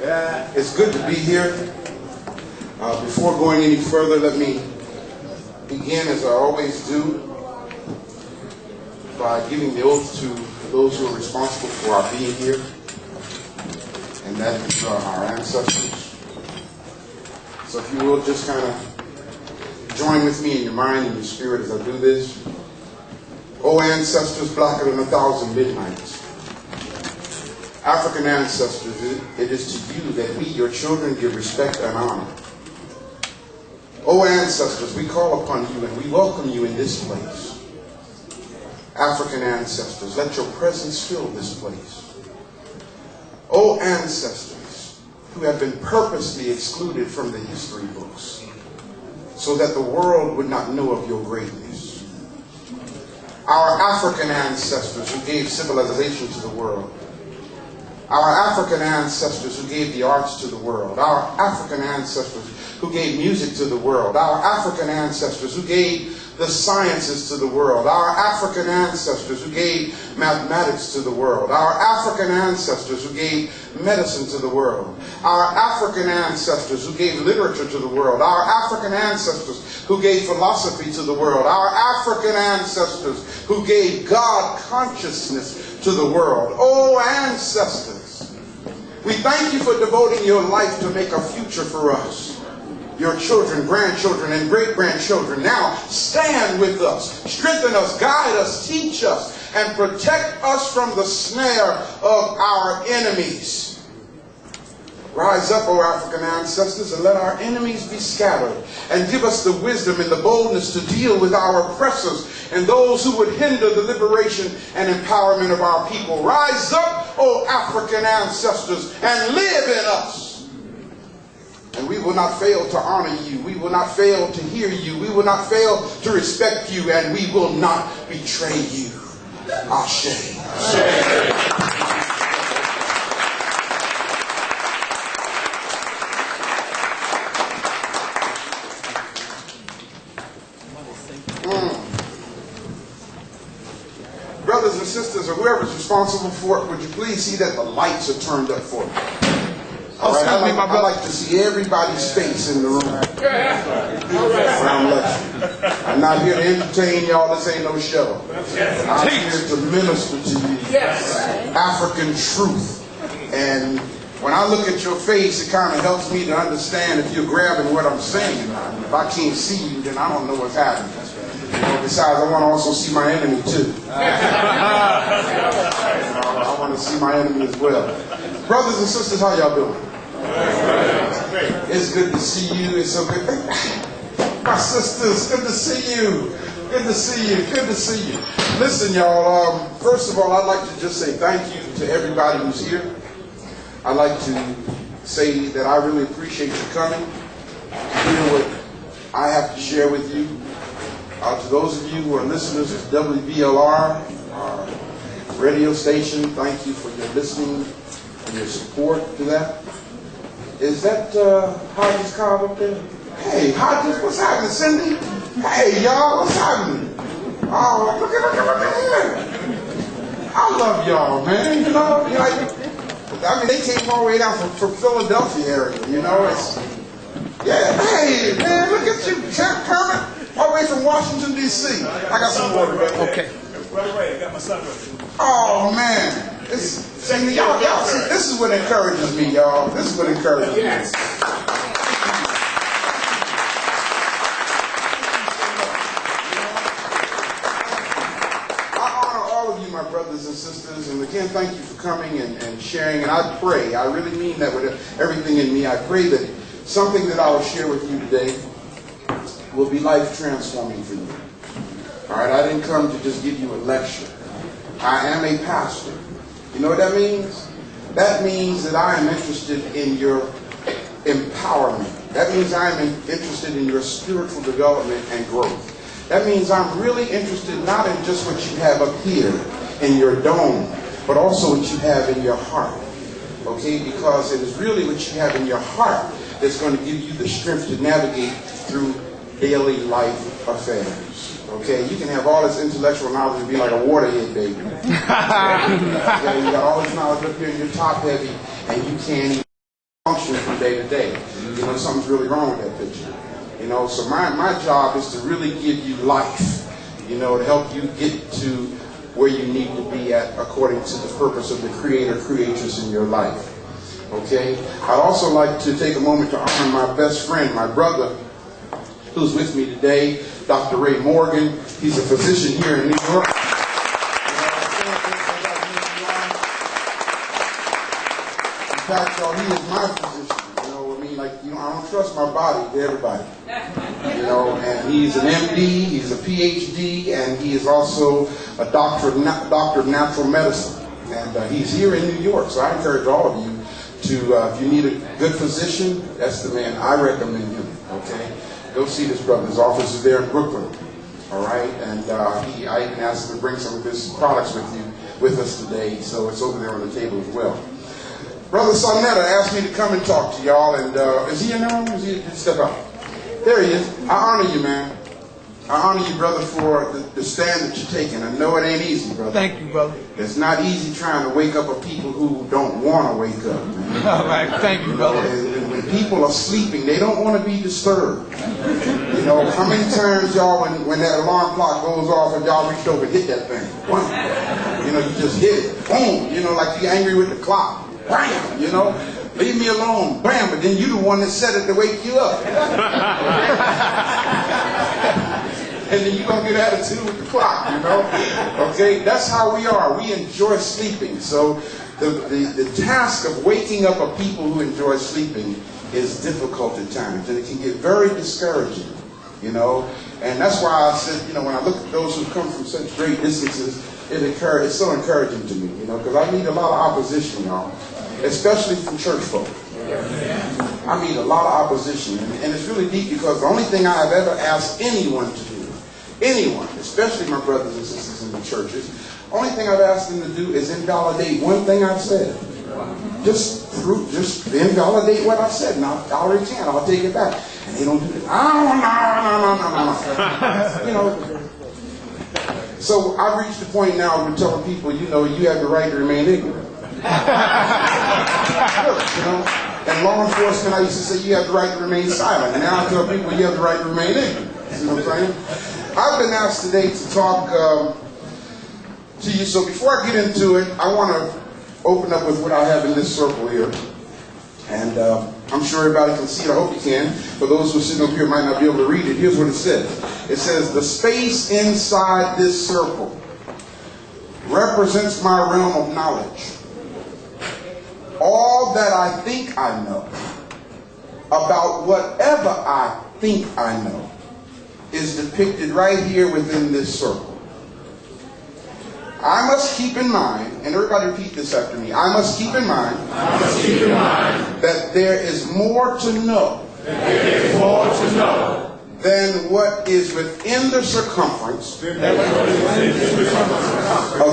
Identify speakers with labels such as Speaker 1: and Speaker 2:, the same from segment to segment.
Speaker 1: It's good to be here. Before going any further, let me begin, as I always do, by giving the oath to those who are responsible for our being here, and that is our ancestors. So if you will just kind of join with me in your mind and your spirit as I do this. O ancestors blacker than 1,000 midnights, African ancestors, it is to you that we, your children, give respect and honor. O ancestors, we call upon you and we welcome you in this place. African ancestors, let your presence fill this place. O ancestors, who have been purposely excluded from the history books, so that the world would not know of your greatness. Our African ancestors who gave civilization to the world. Our African ancestors who gave the arts to the world. Our African ancestors who gave music to the world. Our African ancestors who gave the sciences to the world. Our African ancestors who gave mathematics to the world. Our African ancestors who gave medicine to the world. Our African ancestors who gave literature to the world. Our African ancestors who gave philosophy to the world. Our African ancestors who gave God consciousness to the world. Oh, ancestors, we thank you for devoting your life to make a future for us, your children, grandchildren, and great-grandchildren. Now stand with us, strengthen us, guide us, teach us, and protect us from the snare of our enemies. Rise up, O African ancestors, and let our enemies be scattered, and give us the wisdom and the boldness to deal with our oppressors and those who would hinder the liberation and empowerment of our people. Rise up, O African ancestors, and live in us. And we will not fail to honor you. We will not fail to hear you. We will not fail to respect you, and we will not betray you. Ashe. Brothers and sisters, or whoever's responsible for it, would you please see that the lights are turned up for me? All right, I like to see everybody's face in the room. I'm not here to entertain y'all. This ain't no show. I'm here to minister to you African truth. And when I look at your face, it kind of helps me to understand if you're grabbing what I'm saying. If I can't see you, then I don't know what's happening. Besides, I want to also see my enemy too. I want to see my enemy as well. Brothers and sisters, how y'all doing? It's good to see you. It's so good. My sisters, good to see you. Good to see you. Good to see you. Listen, y'all, first of all, I'd like to just say thank you to everybody who's here. I'd like to say that I really appreciate you coming to hear what I have to share with you. To those of you who are listeners of WBLR, our radio station, thank you for your listening and your support to that. Is that Hagins car up there? Hey, Hagins, what's happening? Cindy? Hey, y'all, what's happening? Oh, look at here. I love y'all, man. You know, I mean, they came all the way down from Philadelphia area, you know. Yeah, hey, man, look at you, Kermit. All the way from Washington, D.C. I got some water right there. Okay. Right away, I got my son right there. Oh, man. Y'all see, this is what encourages me, y'all. This is what encourages me. I honor all of you, my brothers and sisters, and again, thank you for coming and sharing. And I pray, I really mean that with everything in me, I pray that something that I will share with you today will be life transforming for you. All right, I didn't come to just give you a lecture. I am a pastor. You know what that means? That means that I am interested in your empowerment. That means I am interested in your spiritual development and growth. That means I'm really interested not in just what you have up here in your dome, but also what you have in your heart. Okay, because it is really what you have in your heart that's going to give you the strength to navigate through daily life affairs. Okay, you can have all this intellectual knowledge and be like a waterhead baby. Okay, you got all this knowledge up here and you're top heavy and you can't even functioning from day to day. You know, something's really wrong with that picture. You know, so my job is to really give you life, you know, to help you get to where you need to be at according to the purpose of the Creator, Creatress in your life. Okay? I'd also like to take a moment to honor my best friend, my brother, who's with me today, Dr. Ray Morgan. He's a physician here in New York. In fact, y'all, he is my physician. You know, I mean, like, you know, I don't trust my body to everybody. You know, and he's an MD, he's a PhD, and he is also a doctor of natural medicine. And he's here in New York, so I encourage all of you to, if you need a good physician, that's the man. I recommend him, okay? Go see this brother. His office is there in Brooklyn, all right? And I even asked him to bring some of his products with us today, so it's over there on the table as well. Brother Sonetta asked me to come and talk to y'all, and is he in there? Is he step out? There he is. I honor you, man. I honor you, brother, for the stand that you're taking. I know it ain't easy, brother.
Speaker 2: Thank you, brother.
Speaker 1: It's not easy trying to wake up a people who don't want to wake up, man.
Speaker 2: All right, thank you, brother.
Speaker 1: And when people are sleeping, they don't want to be disturbed. You know, how many times y'all, when that alarm clock goes off and y'all reached over and hit that thing? You know, you just hit it. Boom. You know, like you're angry with the clock. Bam. You know, leave me alone. Bam. But then you the one that set it to wake you up. And then you're going to get attitude with the clock, you know? Okay? That's how we are. We enjoy sleeping. So the task of waking up a people who enjoy sleeping is difficult at times. And it can get very discouraging, you know? And that's why I said, you know, when I look at those who come from such great distances, it's so encouraging to me, you know? Because I meet a lot of opposition, y'all. Especially from church folk. I meet a lot of opposition. And it's really deep because the only thing I have ever asked anyone to do, anyone, especially my brothers and sisters in the churches, only thing I've asked them to do is invalidate one thing I've said. Just invalidate what I've said. And I'll recant. I'll take it back. And they don't do it. No. You know. So I've reached the point now where we're telling people, you know, you have the right to remain ignorant. You know? And law enforcement, I used to say you have the right to remain silent. And now I tell people you have the right to remain ignorant. You know what I'm saying? I've been asked today to talk to you, so before I get into it, I want to open up with what I have in this circle here. And I'm sure everybody can see it. I hope you can. For those who are sitting up here might not be able to read it, here's what it says. It says, the space inside this circle represents my realm of knowledge. All that I think I know about whatever I think I know is depicted right here within this circle. I must keep in mind, and everybody repeat this after me, I must keep in mind, that there is more to know, than what is within the circumference of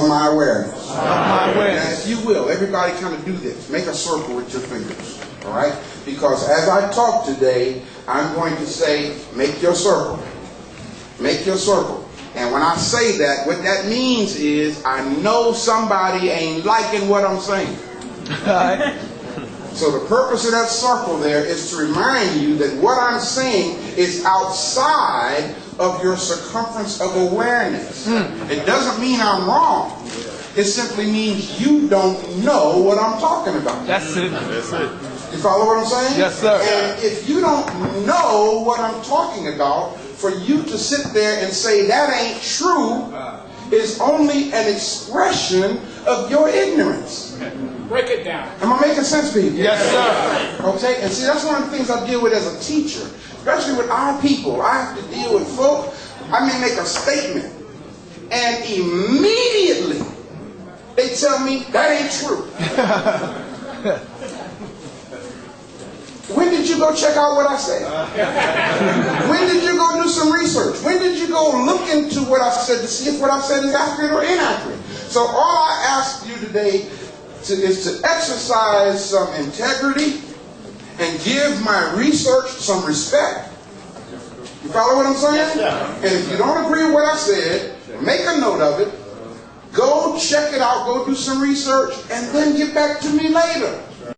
Speaker 1: my awareness. Now, if you will, everybody kind of do this. Make a circle with your fingers, all right? Because as I talk today, I'm going to say, make your circle. Make your circle. And when I say that, what that means is I know somebody ain't liking what I'm saying. So the purpose of that circle there is to remind you that what I'm saying is outside of your circumference of awareness. It doesn't mean I'm wrong. It simply means you don't know what I'm talking about.
Speaker 2: That's it.
Speaker 3: That's it.
Speaker 1: You follow what I'm saying?
Speaker 2: Yes, sir.
Speaker 1: And if you don't know what I'm talking about, for you to sit there and say that ain't true is only an expression of your ignorance.
Speaker 4: Break it down.
Speaker 1: Am I making sense, people?
Speaker 2: Yes, sir.
Speaker 1: Okay, and see, that's one of the things I deal with as a teacher, especially with our people. I have to deal with folk. I may make a statement, and immediately they tell me that ain't true. When did you go check out what I said? When did you go do some research? When did you go look into what I said to see if what I said is accurate or inaccurate? So all I ask you today is to exercise some integrity and give my research some respect. You follow what I'm saying? And if you don't agree with what I said, make a note of it. Go check it out. Go do some research and then get back to me later.